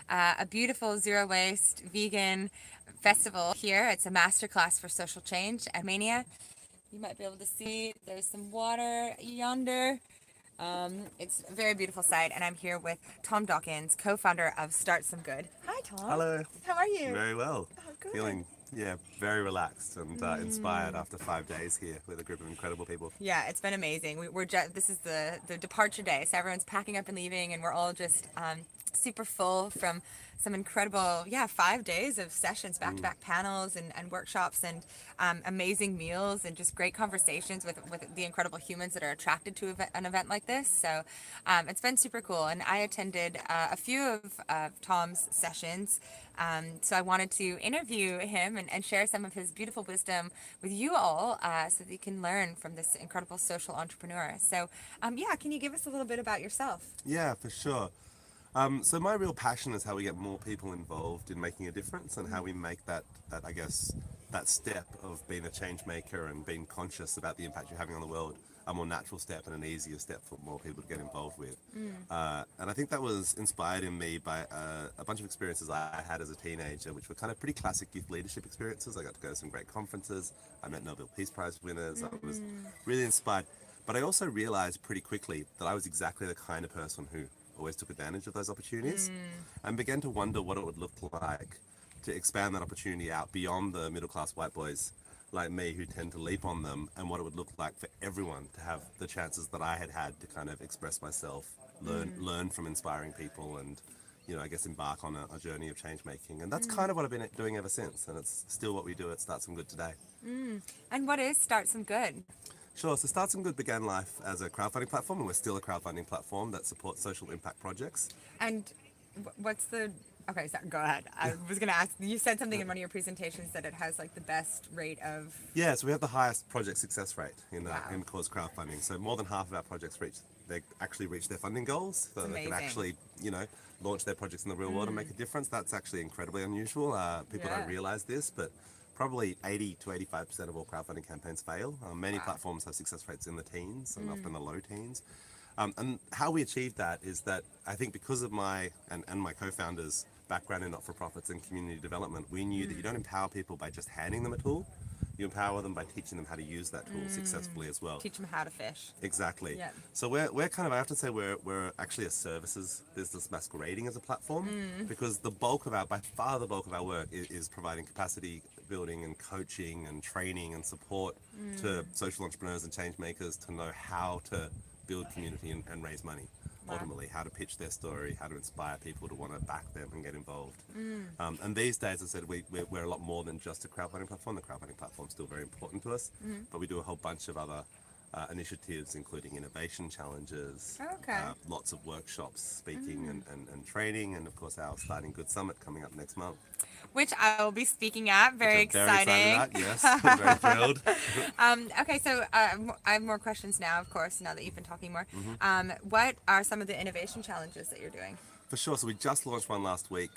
a beautiful zero waste vegan festival here. It's a masterclass for social change at Mania. You might be able to see there's some water yonder. It's a very beautiful site, and I'm here with Tom Dawkins, co-founder of Start Some Good. Hi, Tom. Hello. How are you? Very well. Oh, good. Feeling, very relaxed and inspired after 5 days here with a group of incredible people. Yeah, it's been amazing. We're just this is the departure day, so everyone's packing up and leaving, and we're all just super full from some incredible 5 days of sessions, back-to-back panels and workshops and amazing meals and just great conversations with the incredible humans that are attracted to an event like this. So it's been super cool, and I attended a few of Tom's sessions. So I wanted to interview him and share some of his beautiful wisdom with you all so that you can learn from this incredible social entrepreneur. So can you give us a little bit about yourself? Yeah, for sure. So my real passion is how we get more people involved in making a difference and how we make that that step of being a change maker and being conscious about the impact you're having on the world a more natural step and an easier step for more people to get involved with. And I think that was inspired in me by a bunch of experiences I had as a teenager, which were kind of pretty classic youth leadership experiences. I got to go to some great conferences. I met Nobel Peace Prize winners. I was really inspired. But I also realized pretty quickly that I was exactly the kind of person who always took advantage of those opportunities and began to wonder what it would look like to expand that opportunity out beyond the middle class white boys like me who tend to leap on them, and what it would look like for everyone to have the chances that I had to kind of express myself, learn from inspiring people, and embark on a journey of change making. And that's kind of what I've been doing ever since, and it's still what we do at Start Some Good today. And what is Start Some Good? Sure. So Start Some Good began life as a crowdfunding platform, and we're still a crowdfunding platform that supports social impact projects. And what's the... Okay, so go ahead. I was going to ask, you said something in one of your presentations that it has like the best rate of... Yeah, so we have the highest project success rate in cause crowdfunding. So more than half of our projects actually reach their funding goals, so they can actually, launch their projects in the real world and make a difference. That's actually incredibly unusual. People don't realize this, but probably 80 to 85% of all crowdfunding campaigns fail. Many platforms have success rates in the teens and often the low teens. And how we achieved that is that I think because of my and my co-founders' background in not-for-profits and community development, we knew that you don't empower people by just handing them a tool. You empower them by teaching them how to use that tool successfully as well. Teach them how to fish. Exactly. Yeah. So we're kind of, I often say we're actually a services business masquerading as a platform, because by far the bulk of our work is providing capacity building and coaching and training and support to social entrepreneurs and change makers to know how to build community and raise money. Ultimately, how to pitch their story, how to inspire people to want to back them and get involved. And these days, as I said, we're a lot more than just a crowdfunding platform. The crowdfunding platform is still very important to us, but we do a whole bunch of other initiatives, including innovation challenges, lots of workshops, speaking and training, and of course our Starting Good Summit coming up next month. Which I will be speaking at. Very exciting. Very excited at, yes. I'm very thrilled. Okay, so I have more questions now, of course, now that you've been talking more. What are some of the innovation challenges that you're doing? For sure. So we just launched one last week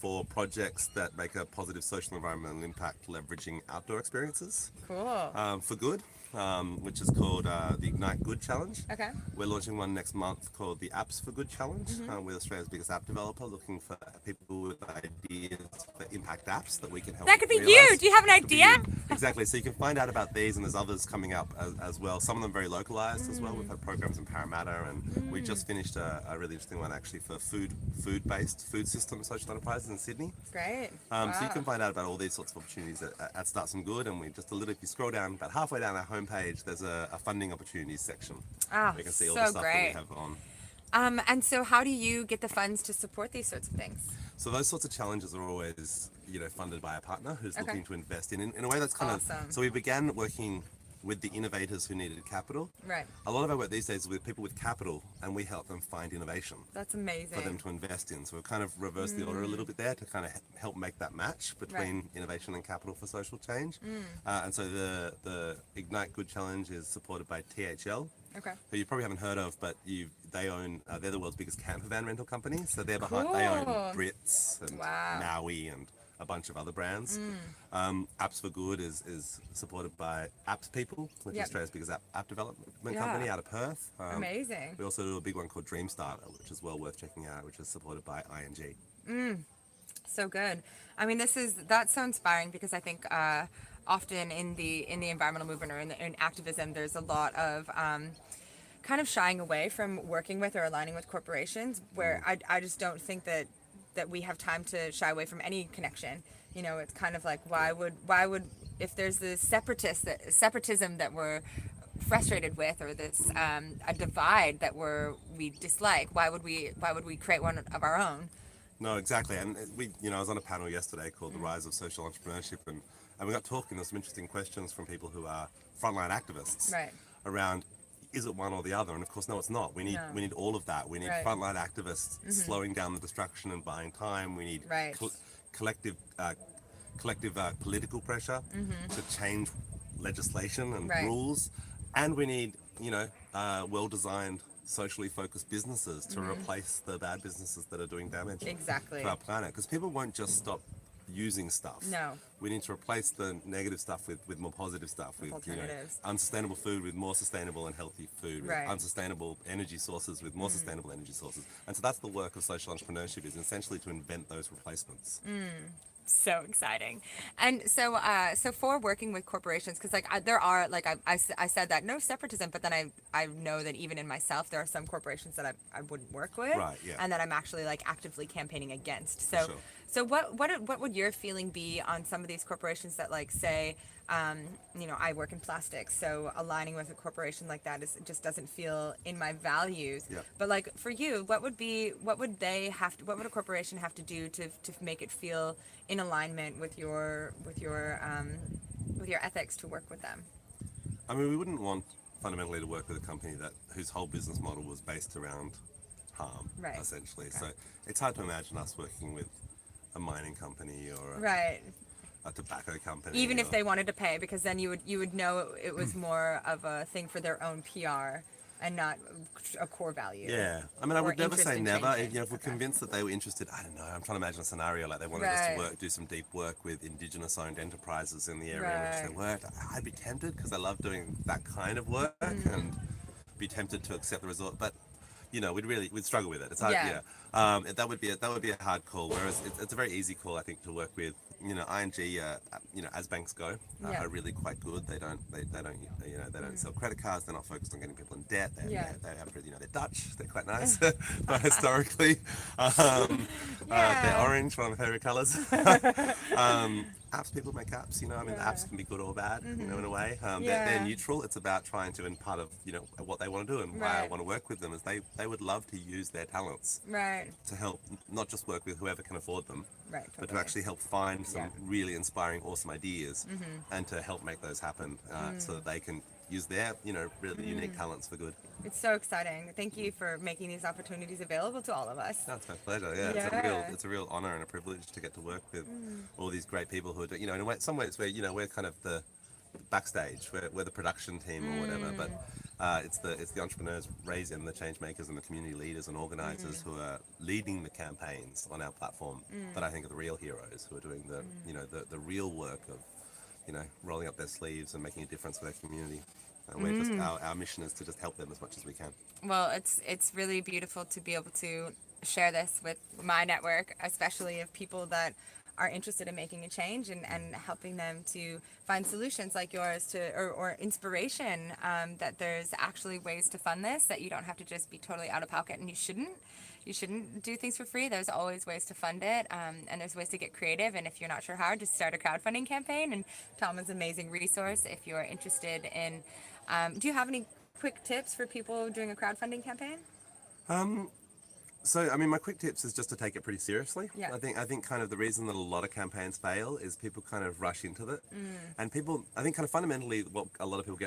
for projects that make a positive social environmental impact leveraging outdoor experiences. Cool. For good. Which is called the Ignite Good Challenge. Okay. We're launching one next month called the Apps for Good Challenge. We're Australia's biggest app developer, looking for people with ideas for impact apps that we can help. That could be realize. you. Do you have an idea? Exactly. So you can find out about these, and there's others coming up as well. Some of them very localized as well. We've had programs in Parramatta, and we just finished a really interesting one actually for food-based food system social enterprises in Sydney. Great. So you can find out about all these sorts of opportunities at Start Some Good, and if you scroll down about halfway down our homepage, there's a funding opportunities section. You can see all the stuff that we have on. And so how do you get the funds to support these sorts of things? So those sorts of challenges are always, funded by a partner who's looking to invest in a way that's kind of... So we began working with the innovators who needed capital. Right. A lot of our work these days is with people with capital, and we help them find innovation. That's amazing. For them to invest in. So we've kind of reversed the order a little bit there to kind of help make that match between innovation and capital for social change. And so the Ignite Good Challenge is supported by THL. Okay. Who you probably haven't heard of, but they're the world's biggest camper van rental company. So they're behind. They own Brits and Maui and a bunch of other brands. Apps for Good is supported by Apps People, which is Yep. Australia's biggest app development Yeah. company out of Perth. Amazing. We also do a big one called Dream Starter, which is well worth checking out, which is supported by ING. So good. I mean, that's so inspiring because I think often in the environmental movement or in activism, there's a lot of kind of shying away from working with or aligning with corporations, where I just don't think that we have time to shy away from any connection. You know, it's kind of like why would if there's this separatism that we're frustrated with, or this a divide that we dislike, why would we create one of our own? No, exactly. And I was on a panel yesterday called The Rise of Social Entrepreneurship, and we got talking. There's some interesting questions from people who are frontline activists Right. around, is it one or the other? And of course, no, it's not. We need all of that. We need Right. frontline activists slowing down the destruction and buying time. We need Right. collective political pressure to change legislation and Right. rules, and we need well-designed, socially focused businesses to replace the bad businesses that are doing damage Exactly. to our planet. Because people won't just stop using stuff. No. We need to replace the negative stuff with more positive stuff, with alternatives. Unsustainable food with more sustainable and healthy food, with Right. unsustainable energy sources with more sustainable energy sources. And so that's the work of social entrepreneurship, is essentially to invent those replacements. So exciting. And so for working with corporations, because there are, like I said that no separatism, but then I know that even in myself there are some corporations that I wouldn't work with, Right, yeah. and that I'm actually like actively campaigning against. For sure. So what would your feeling be on some of these corporations that, like, say, I work in plastics, so aligning with a corporation like that just doesn't feel in my values. Yeah. But like for you, what would a corporation have to do to make it feel in alignment with your ethics to work with them? I mean, we wouldn't want fundamentally to work with a company whose whole business model was based around harm, Right. essentially. Okay. So it's hard to imagine us working with a mining company or Right. a tobacco company. Even if or- they wanted to pay, because then you would know it was more of a thing for their own PR and not a core value. Yeah, I mean, I Or would never interest say in never. changing. If we're Okay. convinced that they were interested, I don't know. I'm trying to imagine a scenario like they wanted us Right. to do some deep work with Indigenous-owned enterprises in the area in which they Right. worked. I'd be tempted because I love doing that kind of work and be tempted to accept the result. But we'd struggle with it. It's hard. Yeah. That would be a hard call. Whereas it's a very easy call, I think, to work with. ING, as banks go, Yeah. are really quite good. They don't sell credit cards. They're not focused on getting people in debt. Yeah. They're Dutch. They're quite nice, but historically, Yeah. they're orange, one of my favorite colors. Apps people make apps. The apps can be good or bad. In a way. They're Yeah. neutral. It's about trying to, and part of what they want to do and why I Right. want to work with them is they would love to use their talents Right. to help, not just work with whoever can afford them, Right. but to Totally. actually help find some Yeah. really inspiring, awesome ideas, and to help make those happen, so that they can use their, really unique talents for good. It's so exciting. Thank you for making these opportunities available to all of us. That's my pleasure. Yeah, Yeah. it's a real honor and a privilege to get to work with all these great people who are doing, in some ways where we're kind of the backstage, we're the production team or whatever, but it's the entrepreneurs raising the change makers and the community leaders and organizers who are leading the campaigns on our platform that I think are the real heroes, who are doing the real work of rolling up their sleeves and making a difference for their community. And we're just our mission is to just help them as much as we can. Well, it's really beautiful to be able to share this with my network, especially of people that are interested in making a change and helping them to find solutions like yours or inspiration, that there's actually ways to fund this, that you don't have to just be totally out of pocket, and you shouldn't do things for free. There's always ways to fund it, and there's ways to get creative. And if you're not sure how, just start a crowdfunding campaign. And Tom is an amazing resource if you're interested in. Do you have any quick tips for people doing a crowdfunding campaign? So, I mean, my quick tips is just to take it pretty seriously. Yeah. I think kind of the reason that a lot of campaigns fail is people kind of rush into it. And people, I think kind of fundamentally what a lot of people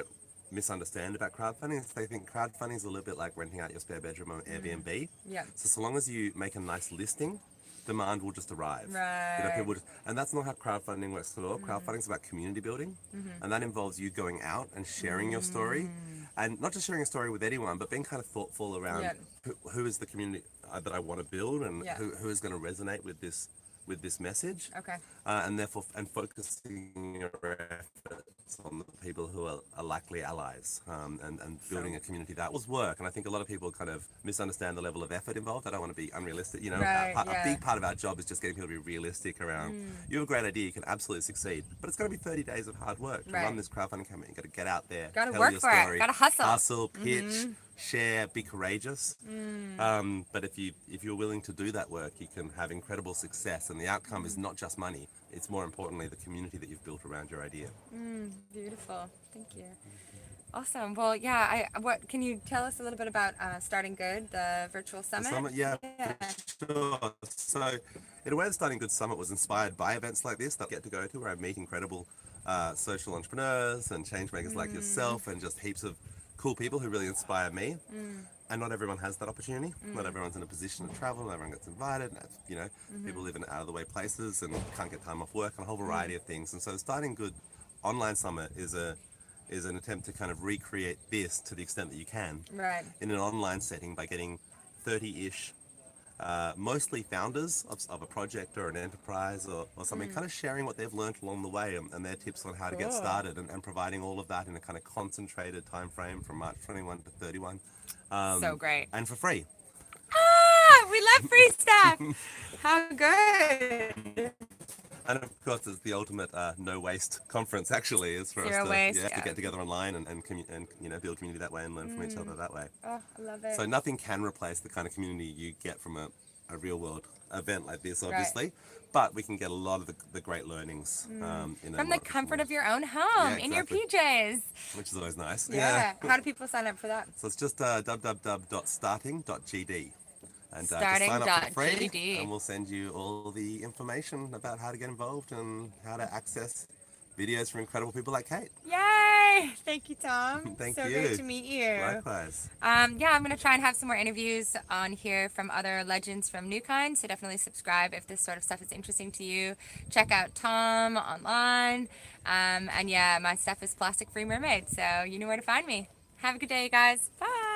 misunderstand about crowdfunding is they think crowdfunding is a little bit like renting out your spare bedroom on Airbnb. Yeah. So long as you make a nice listing, demand will just arrive. Right. People just, and that's not how crowdfunding works at all. Crowdfunding is about community building, and that involves you going out and sharing your story, and not just sharing a story with anyone, but being kind of thoughtful around Yeah. who is the community that I want to build, and Yeah. who is going to resonate with this with this message. Okay. And therefore, and focusing your efforts on the people who are likely allies, and building a community that will work. And I think a lot of people kind of misunderstand the level of effort involved. I don't want to be unrealistic. You know, Right, a big part of our job is just getting people to be realistic around. You have a great idea, you can absolutely succeed, but it's going to be 30 days of hard work to run this crowdfunding campaign. You got to get out there, Got to tell work your for story, it. Got to hustle. pitch, share, be courageous. But if you're willing to do that work, you can have incredible success, and the outcome is not just money. It's more importantly the community that you've built around your idea. Beautiful. Thank you. Awesome. Well, yeah. What can you tell us a little bit about Starting Good, the virtual summit? Yeah, for sure. So, in a way, the Starting Good Summit was inspired by events like this that I get to go to, where I meet incredible social entrepreneurs and change makers like yourself, and just heaps of cool people who really inspire me. And not everyone has that opportunity. Not everyone's in a position to travel. Not everyone gets invited. You know, people live in out of the way places and can't get time off work, and a whole variety of things. And so, the Starting Good Online Summit is an attempt to kind of recreate this to the extent that you can, Right. in an online setting, by getting 30-ish, mostly founders of a project or an enterprise or something, kind of sharing what they've learned along the way, and their tips on how to get started, and providing all of that in a kind of concentrated time frame from March 21 to 31. So great. And for free. We love free stuff. How good. And of course, it's the ultimate no waste conference. Actually, is for Zero us to, waste, to get together online and you know, build community that way and learn from each other that way. Oh, I love it. So nothing can replace the kind of community you get from a real world event like this, obviously. But we can get a lot of the great learnings in From the comfort of your own home, in your PJs. which is always nice. Yeah. How do people sign up for that? So it's just www.starting.gd. And just sign up for free, and we'll send you all the information about how to get involved and how to access videos from incredible people like Kate. Yay! Thank you, Tom. Thank so you. great to meet you. Likewise. Yeah, I'm going to try and have some more interviews on here from other legends from New Kind, so definitely subscribe if this sort of stuff is interesting to you. Check out Tom online. And yeah, my stuff is Plastic Free Mermaid, so you know where to find me. Have a good day, you guys. Bye!